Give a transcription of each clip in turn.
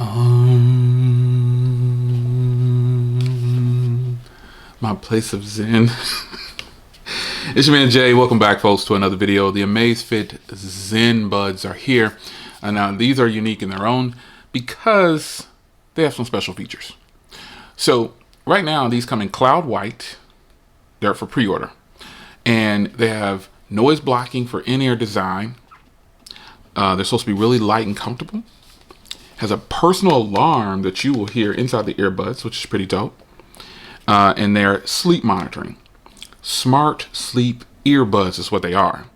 My place of zen. It's your man Jay. Welcome back, folks, to another video. The Amazfit ZenBuds are here. And now these are unique in their own because they have some special features. So right now these come in cloud white. They're for pre-order. And they have noise blocking for in-ear design. They're supposed to be really light and comfortable. Has a personal alarm that you will hear inside the earbuds, which is pretty dope. And they're sleep monitoring. Smart sleep earbuds is what they are.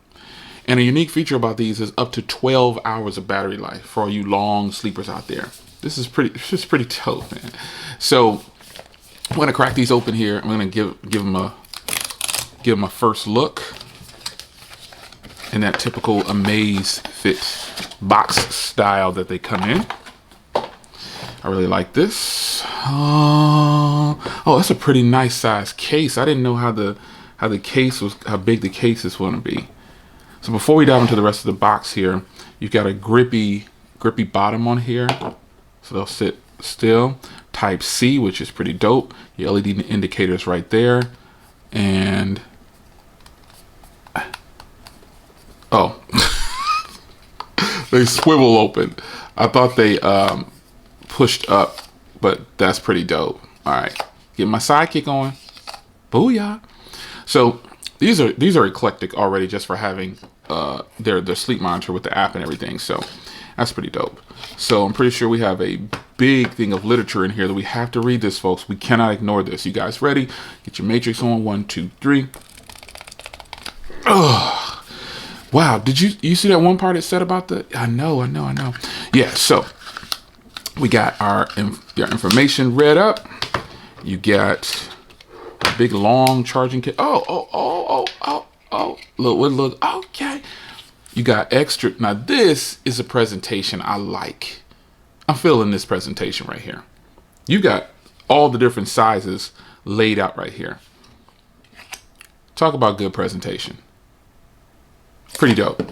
And a unique feature about these is up to 12 hours of battery life for all you long sleepers out there. This is pretty dope, man. So I'm gonna crack these open here. I'm gonna give them a first look in that typical Amazfit box style that they come in. I really like this. Oh, that's a pretty nice size case. I didn't know how big the case is going to be. So before we dive into the rest of the box here, you've got a grippy bottom on here, so they'll sit still. Type C, which is pretty dope. Your LED indicators right there, and oh, they swivel open. I thought they pushed up, but that's pretty dope. All right, get my sidekick on. Booyah. So these are eclectic already just for having their sleep monitor with the app and everything. So that's pretty dope. So I'm pretty sure we have a big thing of literature in here that we have to read this, folks. We cannot ignore this. You guys ready? Get your matrix on. 1, 2, 3. Oh, wow. Did you see that one part it said about the? I know. Yeah. So we got our information read up. You got a big long charging kit. Look. Okay. You got extra. Now this is a presentation I like. I'm feeling this presentation right here. You got all the different sizes laid out right here. Talk about good presentation. Pretty dope.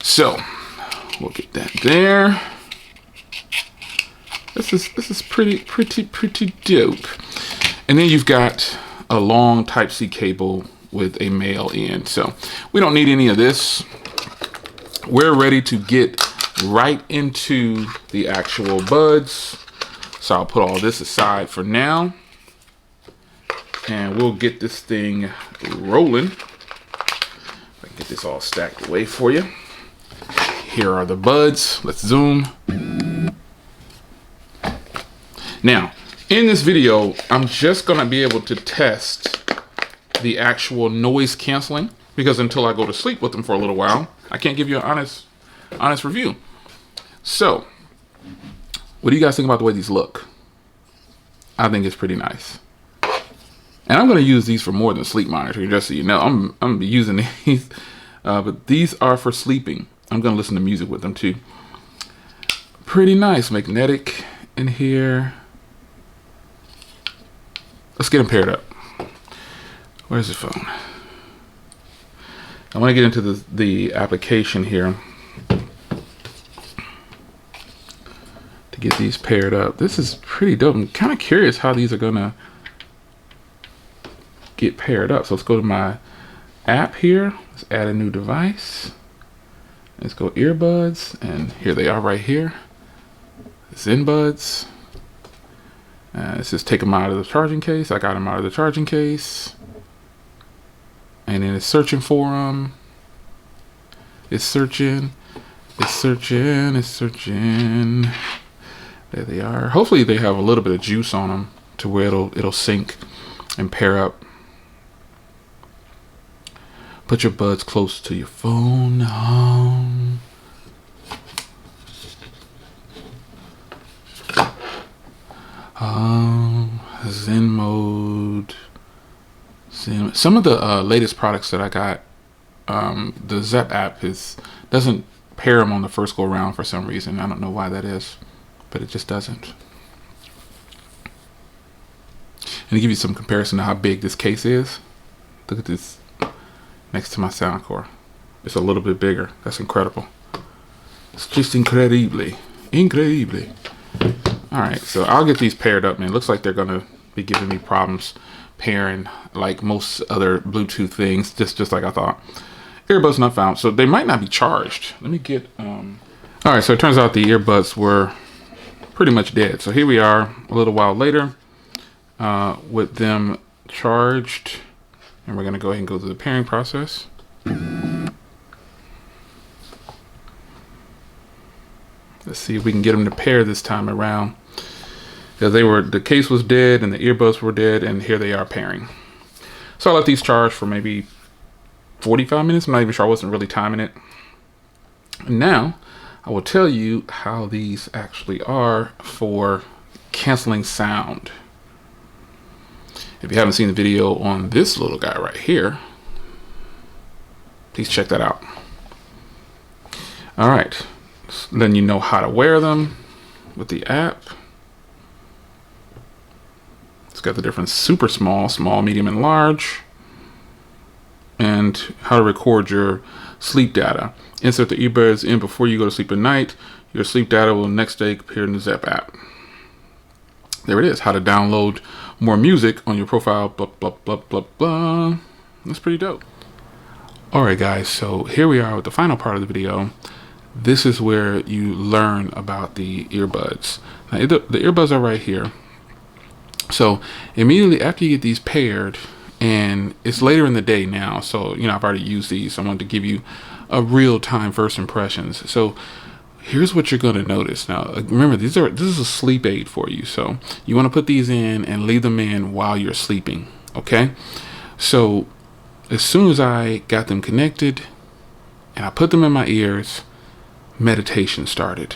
So we'll get that there. This is pretty dope. And then you've got a long Type-C cable with a male end. So we don't need any of this. We're ready to get right into the actual buds. So I'll put all this aside for now. And we'll get this thing rolling. If I can get this all stacked away for you. Here are the buds. Let's zoom. Now, in this video, I'm just going to be able to test the actual noise canceling because until I go to sleep with them for a little while, I can't give you an honest review. So, what do you guys think about the way these look? I think it's pretty nice. And I'm going to use these for more than sleep monitoring, just so you know. I'm going to be using these, but these are for sleeping. I'm going to listen to music with them too. Pretty nice, magnetic in here. Let's get them paired up. Where's the phone? I want to get into the application here to get these paired up. This is pretty dope. I'm kind of curious how these are gonna get paired up. So let's go to my app here. Let's add a new device. Let's go earbuds, and here they are right here. ZenBuds. Let's just take them out of the charging case. I got them out of the charging case. And then it's searching for them. It's searching. There they are. Hopefully they have a little bit of juice on them to where it'll sync and pair up. Put your buds close to your phone. Zen mode. Some of the latest products that I got, the Zep app doesn't pair them on the first go around for some reason. I don't know why that is, but it just doesn't. And to give you some comparison to how big this case is, look at this next to my sound core. It's a little bit bigger. That's incredible. It's just incredibly. All right, so I'll get these paired up, man. Looks like they're gonna be giving me problems pairing, like most other Bluetooth things. Just like I thought. Earbuds not found, so they might not be charged. Let me get. All right, so it turns out the earbuds were pretty much dead. So here we are, a little while later, with them charged, and we're gonna go ahead and go through the pairing process. Let's see if we can get them to pair this time around. Because the case was dead and the earbuds were dead, and here they are pairing. So I let these charge for maybe 45 minutes. I'm not even sure, I wasn't really timing it. And now I will tell you how these actually are for canceling sound. If you haven't seen the video on this little guy right here, please check that out. All right. Then you know how to wear them with the app. It's got the different super small, medium, and large. And how to record your sleep data. Insert the earbuds in before you go to sleep at night. Your sleep data will next day appear in the Zep app. There it is. How to download more music on your profile. Blah, blah, blah, blah, blah. That's pretty dope. All right, guys. So here we are with the final part of the video. This is where you learn about the earbuds. Now, the earbuds are right here. So immediately after you get these paired, and it's later in the day now, so I've already used these. I wanted to give you a real-time first impressions. So here's what you're going to notice. Now remember, this is a sleep aid for you. So you want to put these in and leave them in while you're sleeping. Okay. So as soon as I got them connected and I put them in my ears, meditation started.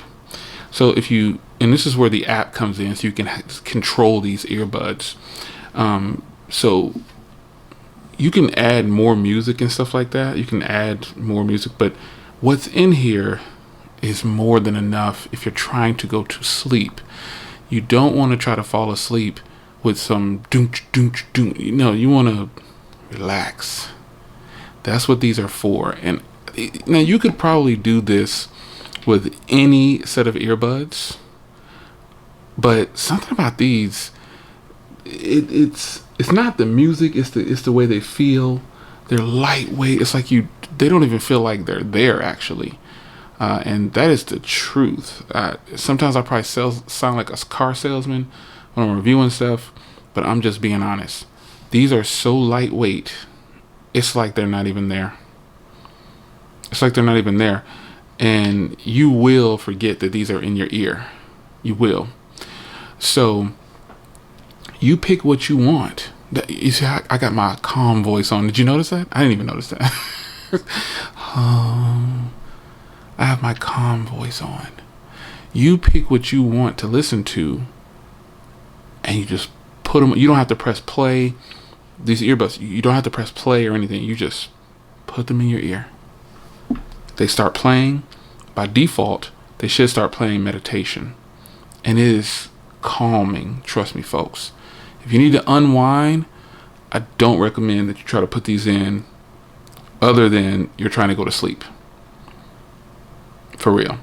So and this is where the app comes in, so you can control these earbuds. So you can add more music and stuff like that. You can add more music, but what's in here is more than enough if you're trying to go to sleep. You don't want to try to fall asleep with some doonch, doonch, doonch. You want to relax. That's what these are for. And now you could probably do this with any set of earbuds, but something about these, it's not the music, it's the way they feel. They're lightweight. It's like they don't even feel like they're there actually, and that is the truth. Sometimes I probably sound like a car salesman when I'm reviewing stuff, but I'm just being honest. These are so lightweight, it's like they're not even there. It's like they're not even there. And you will forget that these are in your ear. You will. So you pick what you want. You see, I got my calm voice on. Did you notice that? I didn't even notice that. I have my calm voice on. You pick what you want to listen to, and you just put them. You don't have to press play. These earbuds, you don't have to press play or anything. You just put them in your ear. They start playing. By default, they should start playing meditation. And it is calming. Trust me, folks. If you need to unwind, I don't recommend that you try to put these in other than you're trying to go to sleep. For real.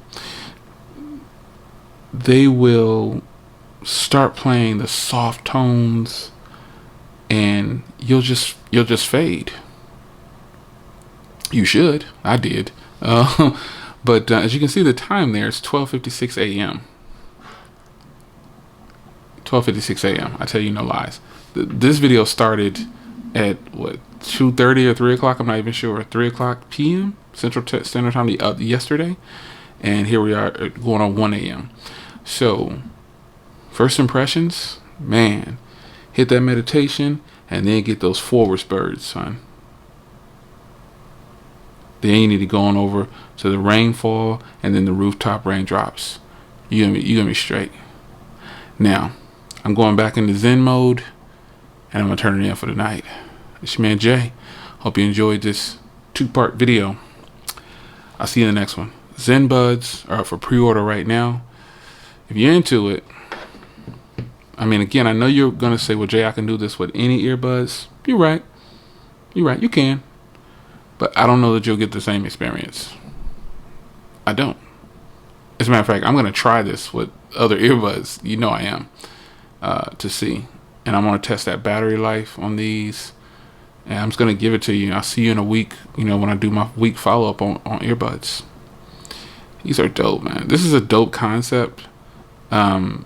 They will start playing the soft tones, and you'll just fade. You should. I did. But as you can see, the time there is 12:56 a.m. 12:56 a.m. I tell you no lies. This video started at what, 2:30 or 3 o'clock? I'm not even sure. 3 o'clock p.m. Central Standard Time yesterday, and here we are going on 1 a.m. So first impressions, man, hit that meditation and then get those forward spurs, son. Then you need to go on over to the rainfall and then the rooftop raindrops. You gonna be straight. Now, I'm going back into Zen mode, and I'm gonna turn it in for the night. It's your man Jay. Hope you enjoyed this 2-part video. I'll see you in the next one. ZenBuds are up for pre-order right now. If you're into it, I mean, again, I know you're gonna say, well, Jay, I can do this with any earbuds. You're right. You can. But I don't know that you'll get the same experience. I don't. As a matter of fact, I'm going to try this with other earbuds. You know I am, to see. And I'm going to test that battery life on these. And I'm just going to give it to you. I'll see you in a week, when I do my week follow-up on earbuds. These are dope, man. This is a dope concept. And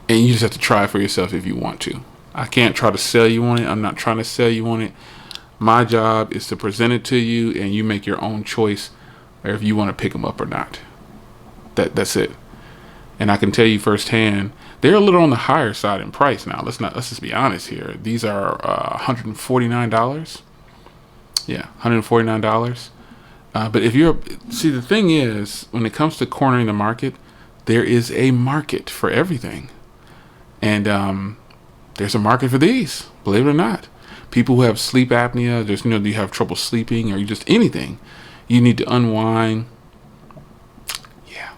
you just have to try it for yourself if you want to. I can't try to sell you on it. I'm not trying to sell you on it. My job is to present it to you, and you make your own choice, or if you want to pick them up or not. That's it. And I can tell you firsthand, they're a little on the higher side in price now. Let's just be honest here. These are $149. Yeah, $149. But if the thing is, when it comes to cornering the market, there is a market for everything. And there's a market for these, believe it or not. People who have sleep apnea, you have trouble sleeping, or you just anything, you need to unwind. Yeah.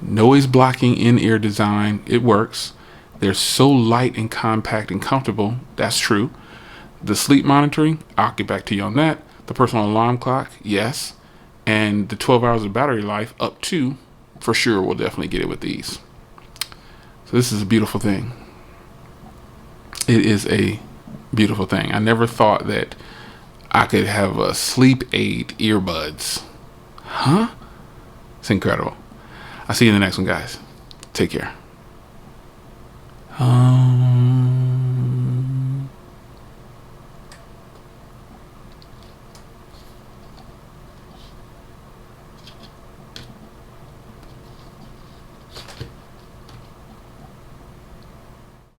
Noise blocking in-ear design, it works. They're so light and compact and comfortable. That's true. The sleep monitoring, I'll get back to you on that. The personal alarm clock, yes. And the 12 hours of battery life, up to, for sure, we'll definitely get it with these. So this is a beautiful thing. It is a beautiful thing. I never thought that I could have a sleep aid earbuds. Huh? It's incredible. I'll see you in the next one, guys. Take care.